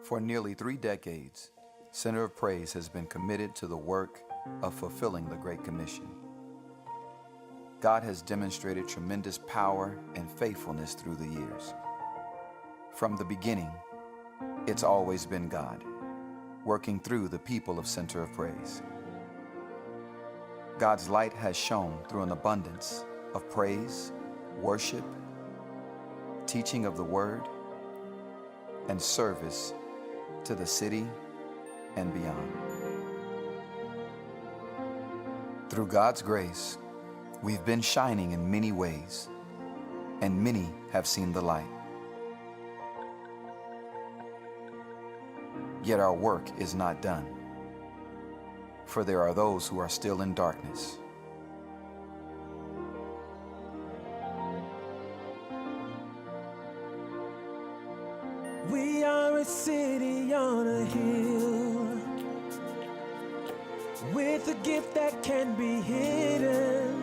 For nearly 3 decades, Center of Praise has been committed to the work of fulfilling the Great Commission. God has demonstrated tremendous power and faithfulness through the years. From the beginning, it's always been God, working through the people of Center of Praise. God's light has shone through an abundance of praise, worship, teaching of the Word, and service to the city and beyond. Through God's grace, we've been shining in many ways, and many have seen the light. Yet our work is not done, for there are those who are still in darkness. We are a city on a hill, with a gift that can be hidden,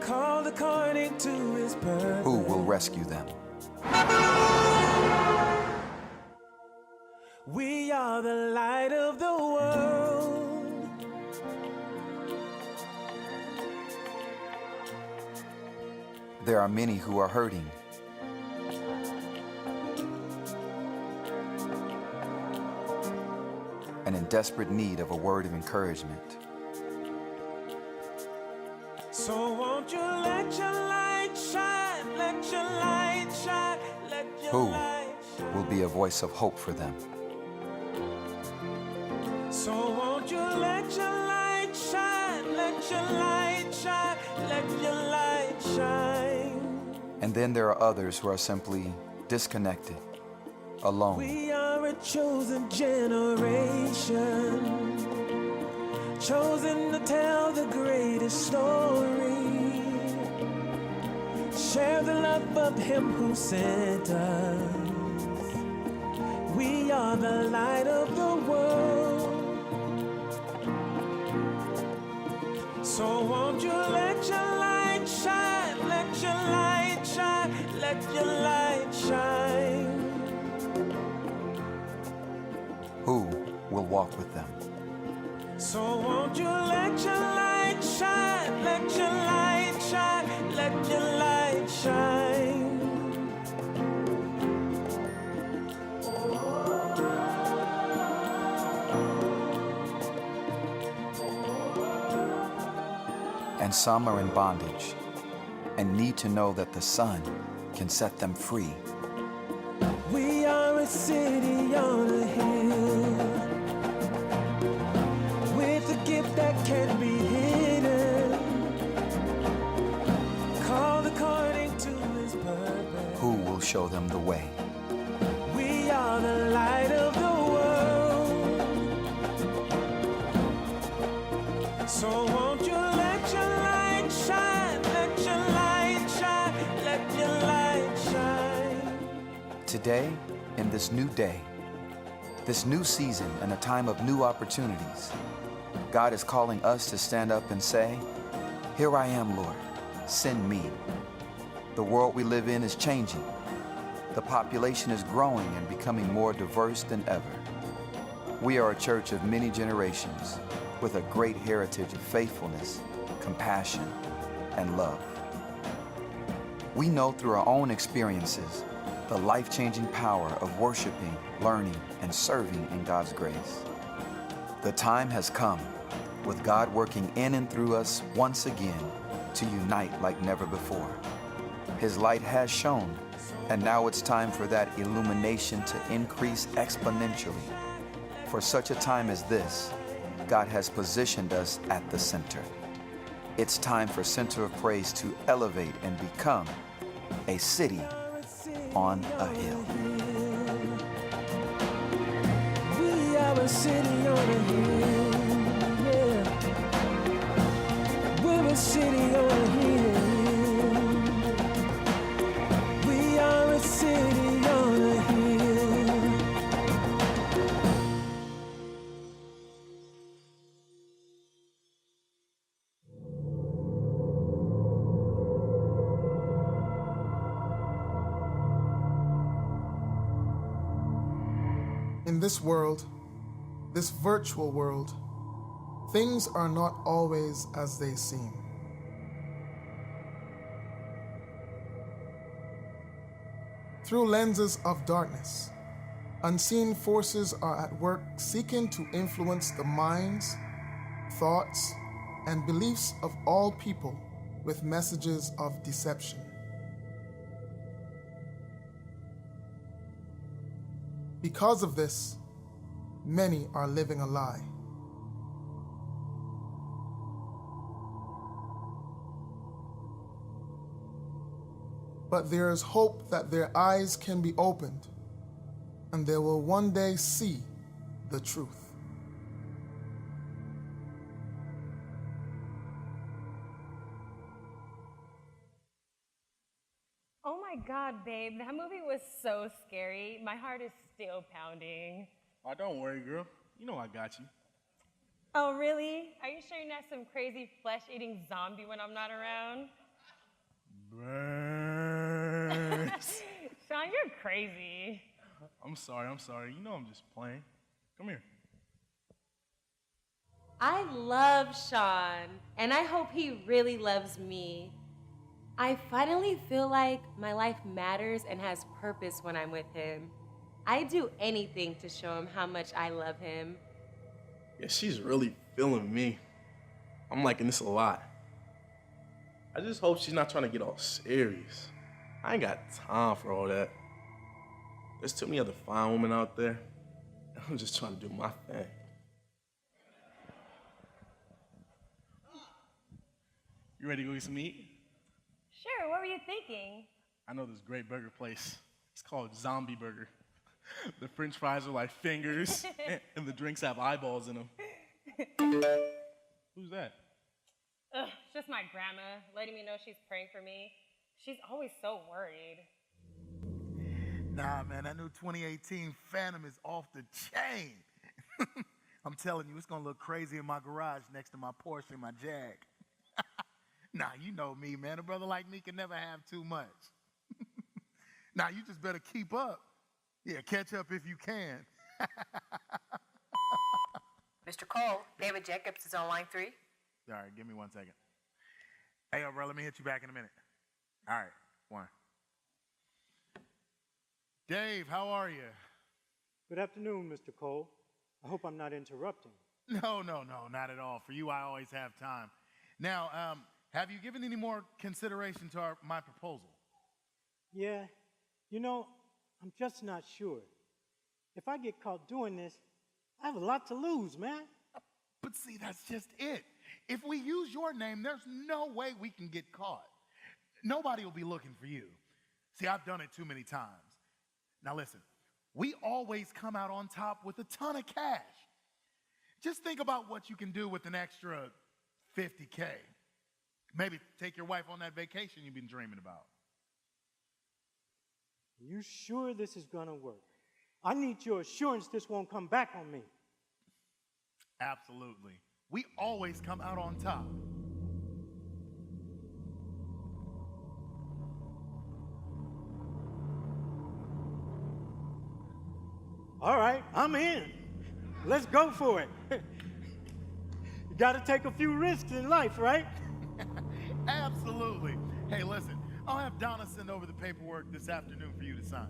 called according to His purpose. Who will rescue them? We are the light of the world. There are many who are hurting, and in desperate need of a word of encouragement. So won't you let your light shine, let your light shine, let your Who light shine. will be a voice of hope for them? So won't you let your light shine, let your light shine, let your light shine. And then there are others who are simply disconnected, alone. We are a chosen generation, chosen to tell the greatest story, share the love of Him who sent us. We are the light of the world. So won't you let your light shine, let your light shine, let your light shine. Who will walk with them? So won't you let your light shine, let your light shine, let your light shine. And some are in bondage and need to know that the Son can set them free. We are a city on a hill, with a gift that can be hidden, called according to His purpose. Who will show them the way? We are the light of the world. So won't you let your light shine, let your light shine, let your light shine. Today, in this new day, this new season and a time of new opportunities, God is calling us to stand up and say, "Here I am, Lord, send me." The world we live in is changing. The population is growing and becoming more diverse than ever. We are a church of many generations with a great heritage of faithfulness, compassion, and love. We know through our own experiences the life-changing power of worshiping, learning, and serving in God's grace. The time has come, with God working in and through us once again to unite like never before. His light has shone, and now it's time for that illumination to increase exponentially. For such a time as this, God has positioned us at the center. It's time for Center of Praise to elevate and become a city on a hill. We are a city on a hill, yeah. We're a city on a hill. We are a city on a hill. In this world, this virtual world, things are not always as they seem. Through lenses of darkness, unseen forces are at work seeking to influence the minds, thoughts, and beliefs of all people with messages of deception. Because of this, many are living a lie. But there is hope that their eyes can be opened and they will one day see the truth. Oh my God, babe, that movie was so scary. My heart is still pounding. Oh, don't worry, girl. You know I got you. Oh, really? Are you sure you're not some crazy flesh-eating zombie when I'm not around? Burns. Sean, you're crazy. I'm sorry. You know I'm just playing. Come here. I love Sean, and I hope he really loves me. I finally feel like my life matters and has purpose when I'm with him. I'd do anything to show him how much I love him. Yeah, she's really feeling me. I'm liking this a lot. I just hope she's not trying to get all serious. I ain't got time for all that. There's too many other fine women out there. I'm just trying to do my thing. You ready to go get some meat? Sure, what were you thinking? I know this great burger place. It's called Zombie Burger. The French fries are like fingers, and the drinks have eyeballs in them. Who's that? Ugh, it's just my grandma letting me know she's praying for me. She's always so worried. Nah, man, that new 2018 Phantom is off the chain. I'm telling you, it's gonna look crazy in my garage next to my Porsche and my Jag. Nah, you know me, man. A brother like me can never have too much. Nah, you just better keep up. Yeah, catch up if you can. Mr. Cole, David Jacobs is on line 3. All right, give me 1 second. Hey, bro, let me hit you back in a minute. All right, 1. Dave, how are you? Good afternoon, Mr. Cole. I hope I'm not interrupting. No, not at all. For you, I always have time. Now, have you given any more consideration to my proposal? Yeah, you know, I'm just not sure. If I get caught doing this, I have a lot to lose, man. But see, that's just it. If we use your name, there's no way we can get caught. Nobody will be looking for you. See, I've done it too many times. Now listen, we always come out on top with a ton of cash. Just think about what you can do with an extra $50K. Maybe take your wife on that vacation you've been dreaming about. You sure this is gonna work? I need your assurance this won't come back on me. Absolutely. We always come out on top. All right, I'm in. Let's go for it. You gotta take a few risks in life, right? Absolutely. Hey, listen, I'll have Donna send over the paperwork this afternoon for you to sign.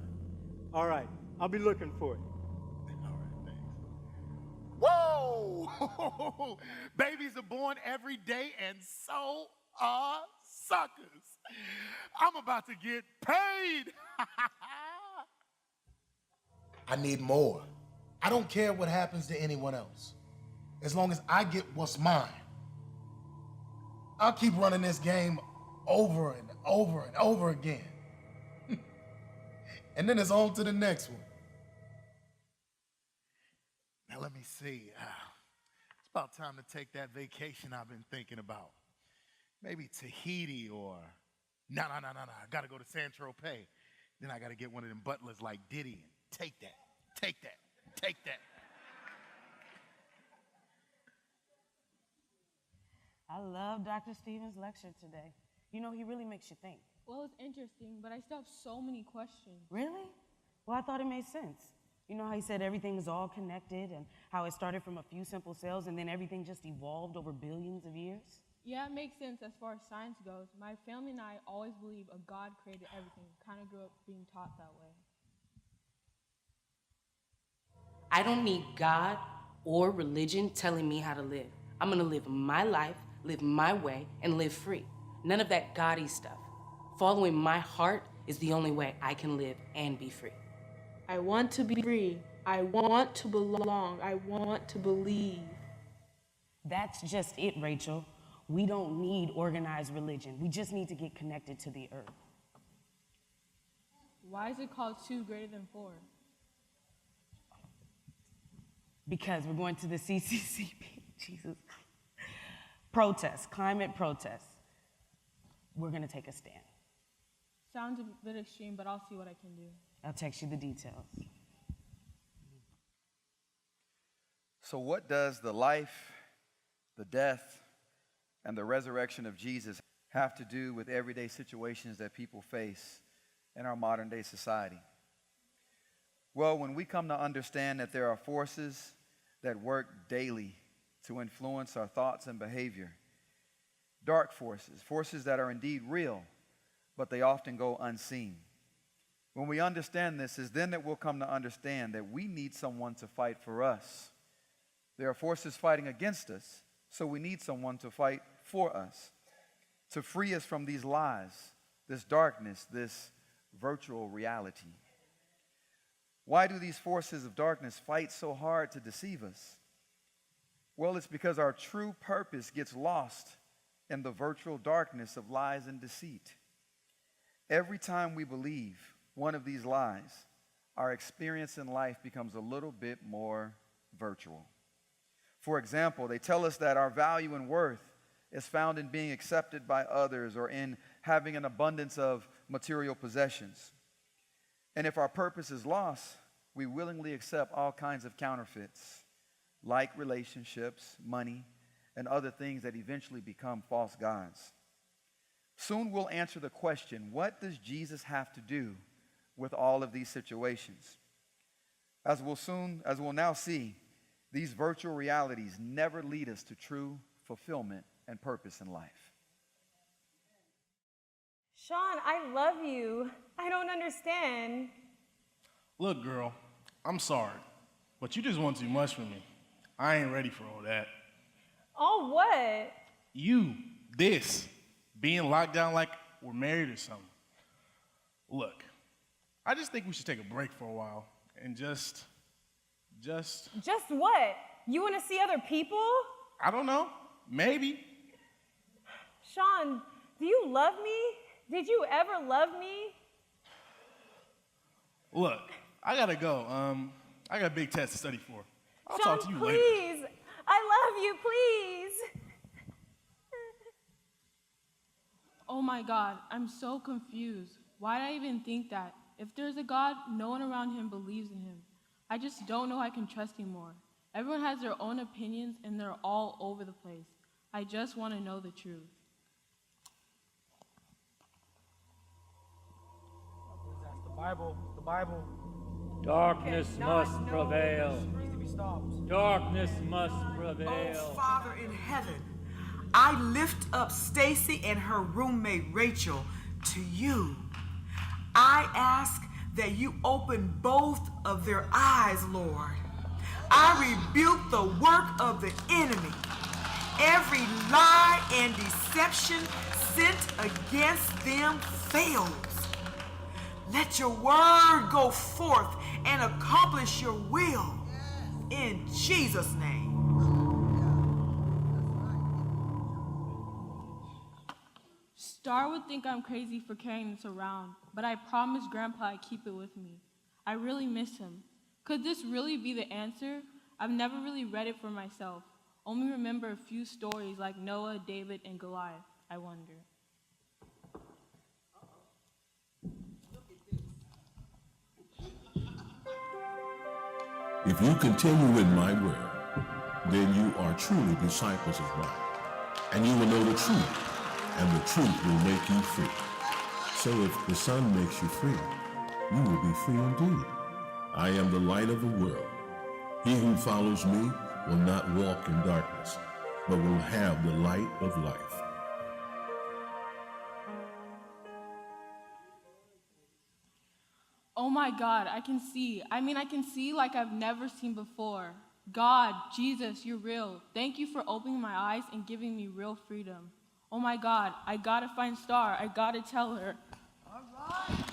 All right, I'll be looking for it. All right, thanks. Whoa! Babies are born every day, and so are suckers. I'm about to get paid. I need more. I don't care what happens to anyone else, as long as I get what's mine. I'll keep running this game over and over and over again. And then it's on to the next one. Now let me see. It's about time to take that vacation I've been thinking about. Maybe Tahiti or... No. I gotta go to San Tropez. Then I gotta get one of them butlers like Diddy and take that. I love Dr. Stevens' lecture today. You know, he really makes you think. Well, it's interesting, but I still have so many questions. Really? Well, I thought it made sense. You know how he said everything is all connected and how it started from a few simple cells and then everything just evolved over billions of years? Yeah, it makes sense as far as science goes. My family and I always believe a God created everything. Kind of grew up being taught that way. I don't need God or religion telling me how to live. I'm gonna live my life, live my way, and live free. None of that gaudy stuff. Following my heart is the only way I can live and be free. I want to be free. I want to belong. I want to believe. That's just it, Rachel. We don't need organized religion. We just need to get connected to the earth. Why is it called 2 greater than 4? Because we're going to the CCCP, Jesus. Protests, climate protests. We're gonna take a stand. Sounds a bit extreme, but I'll see what I can do. I'll text you the details. So, what does the life, the death, and the resurrection of Jesus have to do with everyday situations that people face in our modern day society? Well, when we come to understand that there are forces that work daily to influence our thoughts and behavior, dark forces, forces that are indeed real, but they often go unseen. When we understand this, is then that we'll come to understand that we need someone to fight for us. There are forces fighting against us, so we need someone to fight for us, to free us from these lies, this darkness, this virtual reality. Why do these forces of darkness fight so hard to deceive us? Well, it's because our true purpose gets lost in the virtual darkness of lies and deceit. Every time we believe one of these lies, our experience in life becomes a little bit more virtual. For example, they tell us that our value and worth is found in being accepted by others or in having an abundance of material possessions. And if our purpose is lost, we willingly accept all kinds of counterfeits, like relationships, money, and other things that eventually become false gods. Soon we'll answer the question, what does Jesus have to do with all of these situations? As we'll now see, these virtual realities never lead us to true fulfillment and purpose in life. Sean, I love you. I don't understand. Look, girl, I'm sorry, but you just want too much from me. I ain't ready for all that. Oh, what? Being locked down like we're married or something. Look, I just think we should take a break for a while and just... Just what? You want to see other people? I don't know. Maybe. Sean, do you love me? Did you ever love me? Look, I gotta go. I got a big test to study for. I'll Sean, talk to you please. later. I love you, please. Oh my God, I'm so confused. Why did I even think that? If there's a God, no one around him believes in him. I just don't know I can trust him more. Everyone has their own opinions and they're all over the place. I just want to know the truth. The Bible. Darkness must prevail. Needs to be stopped. Darkness must prevail. Oh, Father in heaven, I lift up Stacy and her roommate Rachel to you. I ask that you open both of their eyes, Lord. I rebuke the work of the enemy. Every lie and deception sent against them fails. Let your word go forth and accomplish your will. In Jesus' name. Star would think I'm crazy for carrying this around, but I promised Grandpa I'd keep it with me. I really miss him. Could this really be the answer? I've never really read it for myself. Only remember a few stories like Noah, David, and Goliath. I wonder. If you continue in my word, then you are truly disciples of mine, and you will know the truth, and the truth will make you free. So if the Son makes you free, you will be free indeed. I am the light of the world. He who follows me will not walk in darkness, but will have the light of life. Oh my God, I can see. I can see like I've never seen before. God, Jesus, you're real. Thank you for opening my eyes and giving me real freedom. Oh my God, I gotta find Star. I gotta tell her. All right.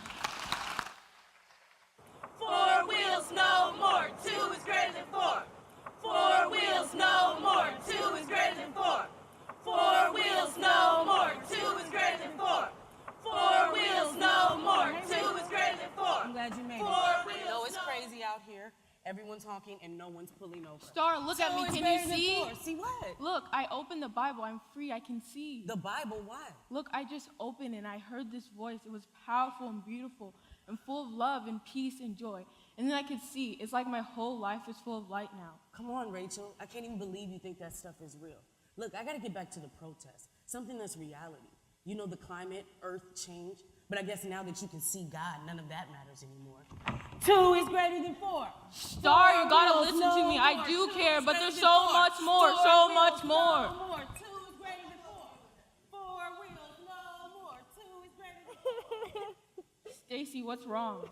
4 wheels no more, 2 is greater than 4. 4 wheels no more, 2 is greater than 4. 4 wheels no more, 2 is greater than 4. 4 wheels no more, 2 is greater than 4. I'm glad you made it. 4 I wheels know it's no crazy out here. Everyone's honking and no one's pulling over. Star, look at me. So it's Can greater you than see? 4. See what? Look, I opened the Bible. I'm free. I can see. The Bible, why? Look, I just opened and I heard this voice. It was powerful and beautiful and full of love and peace and joy. And then I could see. It's like my whole life is full of light now. Come on, Rachel. I can't even believe you think that stuff is real. Look, I gotta get back to the protest. Something that's reality. You know, the climate, earth change. But I guess now that you can see God, none of that matters anymore. 2 is greater than 4. Star, you gotta listen to me. I do care, but there's so much more, so much more. 2 is greater than 4. 4 wheels no more, 2 is greater than 4. Stacy, what's wrong?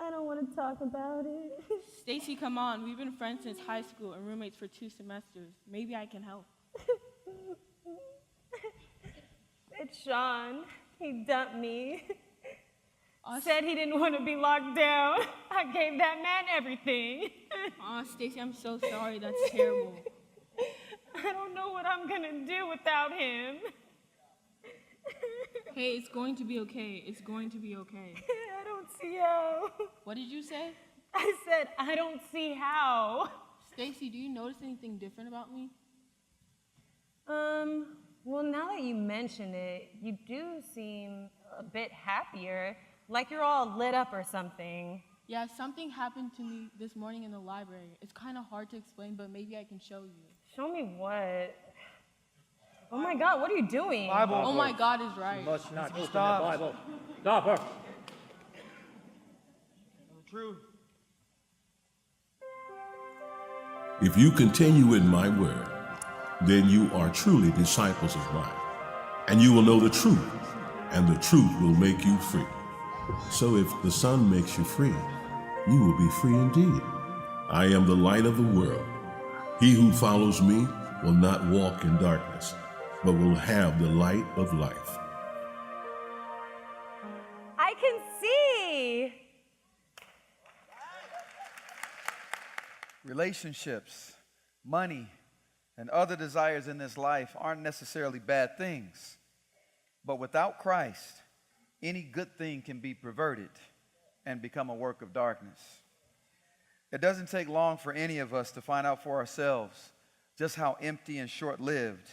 I don't want to talk about it. Stacy, come on. We've been friends since high school and roommates for 2 semesters. Maybe I can help. It's Sean. He dumped me. Said he didn't want to be locked down. I gave that man everything. Aw, Stacy, I'm so sorry. That's terrible. I don't know what I'm gonna do without him. Hey, it's going to be okay. It's going to be okay. I don't see how. What did you say? I said, I don't see how. Stacy, do you notice anything different about me? Well, now that you mention it, you do seem a bit happier, like you're all lit up or something. Yeah, something happened to me this morning in the library. It's kind of hard to explain, but maybe I can show you. Show me what? Oh my God, what are you doing? Bible. Oh my God is right. You must not open Stop. the Bible. Stop her. True. If you continue in my word, then you are truly disciples of mine, and you will know the truth, and the truth will make you free. So if the Son makes you free, you will be free indeed. I am the light of the world. He who follows me will not walk in darkness, but will have the light of life. I can see. Relationships, money, and other desires in this life aren't necessarily bad things. But without Christ, any good thing can be perverted and become a work of darkness. It doesn't take long for any of us to find out for ourselves just how empty and short-lived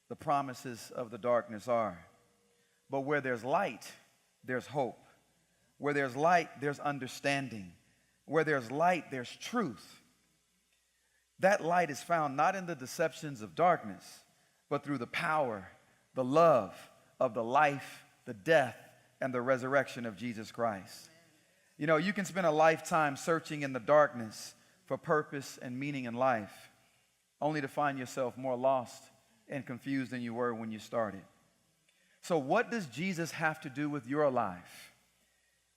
the promises of the darkness are. But where there's light, there's hope. Where there's light, there's understanding. Where there's light, there's truth. That light is found not in the deceptions of darkness, but through the power, the love of the life, the death, and the resurrection of Jesus Christ. You know, you can spend a lifetime searching in the darkness for purpose and meaning in life, only to find yourself more lost and confused than you were when you started. So what does Jesus have to do with your life?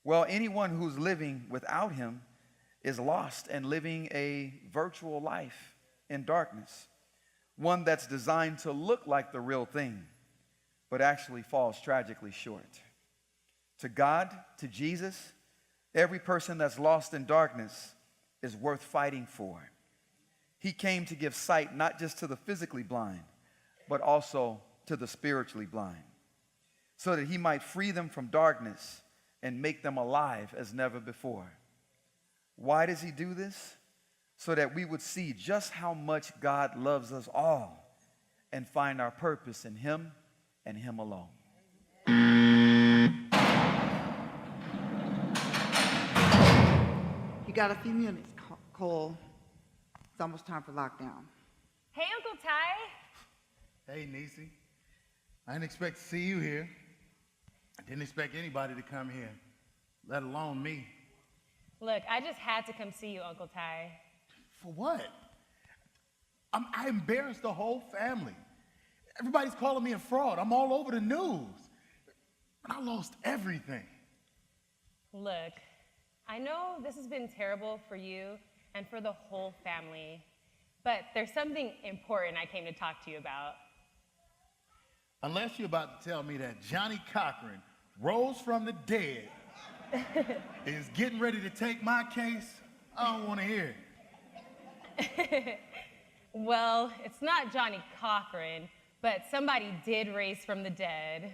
Well, anyone who's living without him is lost and living a virtual life in darkness, one that's designed to look like the real thing, but actually falls tragically short. To God, to Jesus, every person that's lost in darkness is worth fighting for. He came to give sight not just to the physically blind, but also to the spiritually blind, so that he might free them from darkness and make them alive as never before. Why does he do this? So that we would see just how much God loves us all and find our purpose in him and him alone. You got a few minutes, Cole. It's almost time for lockdown. Hey, Uncle Ty. Hey, Niecy. I didn't expect to see you here. I didn't expect anybody to come here, let alone me. Look, I just had to come see you, Uncle Ty. For what? I embarrassed the whole family. Everybody's calling me a fraud. I'm all over the news. And I lost everything. Look, I know this has been terrible for you and for the whole family, but there's something important I came to talk to you about. Unless you're about to tell me that Johnny Cochran rose from the dead is getting ready to take my case, I don't want to hear it. Well, it's not Johnny Cochran, but somebody did raise from the dead.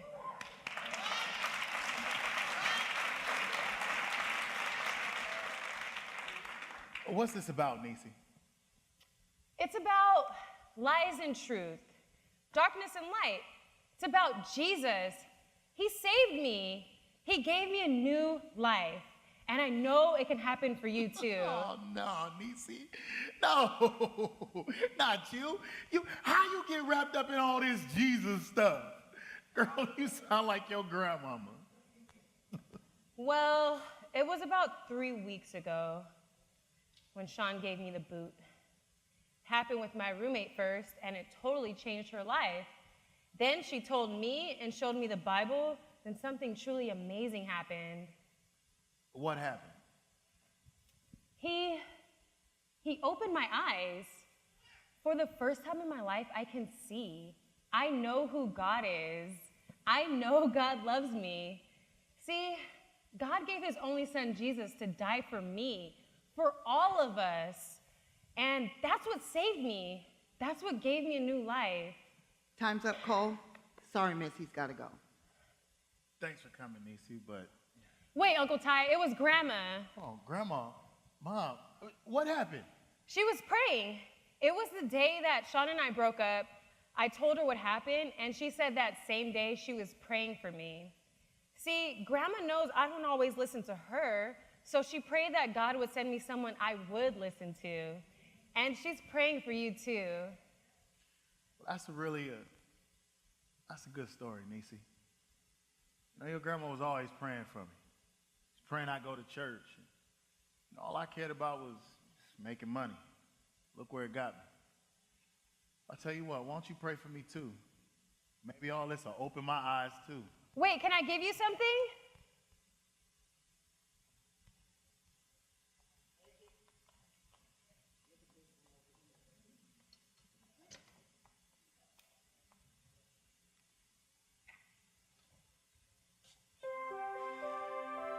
What's this about, Niecy? It's about lies and truth, darkness and light. It's about Jesus. He saved me. He gave me a new life. And I know it can happen for you too. Oh, no, Niecy. No, not you. How you get wrapped up in all this Jesus stuff? Girl, you sound like your grandmama. Well, it was about 3 weeks ago when Sean gave me the boot. It happened with my roommate first, and it totally changed her life. Then she told me and showed me the Bible, then something truly amazing happened. What happened? He opened my eyes. For the first time in my life, I can see. I know who God is. I know God loves me. See, God gave his only son, Jesus, to die for me, for all of us. And that's what saved me. That's what gave me a new life. Time's up, Cole. Sorry, miss, he's got to go. Thanks for coming, Niecy, but... Wait, Uncle Ty, it was Grandma. Oh, Grandma, Mom, what happened? She was praying. It was the day that Sean and I broke up. I told her what happened, and she said that same day she was praying for me. See, Grandma knows I don't always listen to her, so she prayed that God would send me someone I would listen to. And she's praying for you too. Well, that's a good story, Niecy. You know, your grandma was always praying for me. She's praying I go to church. And all I cared about was making money. Look where it got me. I'll tell you what, why don't you pray for me too? Maybe all this will open my eyes too. Wait, can I give you something?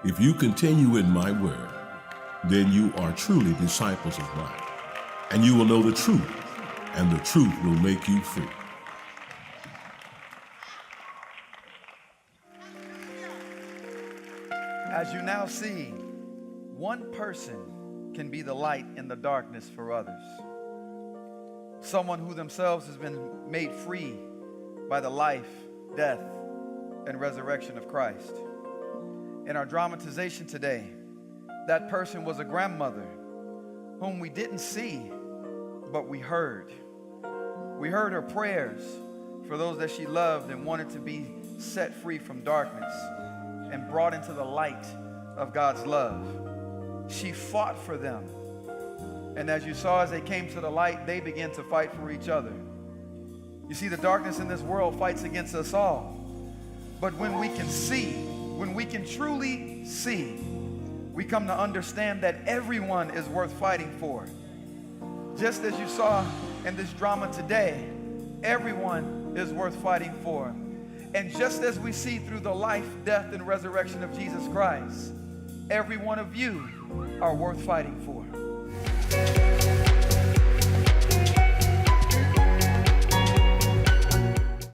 If you continue in my word, then you are truly disciples of mine, and you will know the truth, and the truth will make you free. As you now see, one person can be the light in the darkness for others. Someone who themselves has been made free by the life, death, and resurrection of Christ. In our dramatization today, that person was a grandmother whom we didn't see, but we heard. We heard her prayers for those that she loved and wanted to be set free from darkness and brought into the light of God's love. She fought for them. And as you saw, as they came to the light, they began to fight for each other. You see, the darkness in this world fights against us all. But when we can see, when we can truly see, we come to understand that everyone is worth fighting for. Just as you saw in this drama today, everyone is worth fighting for. And just as we see through the life, death, and resurrection of Jesus Christ, every one of you are worth fighting for.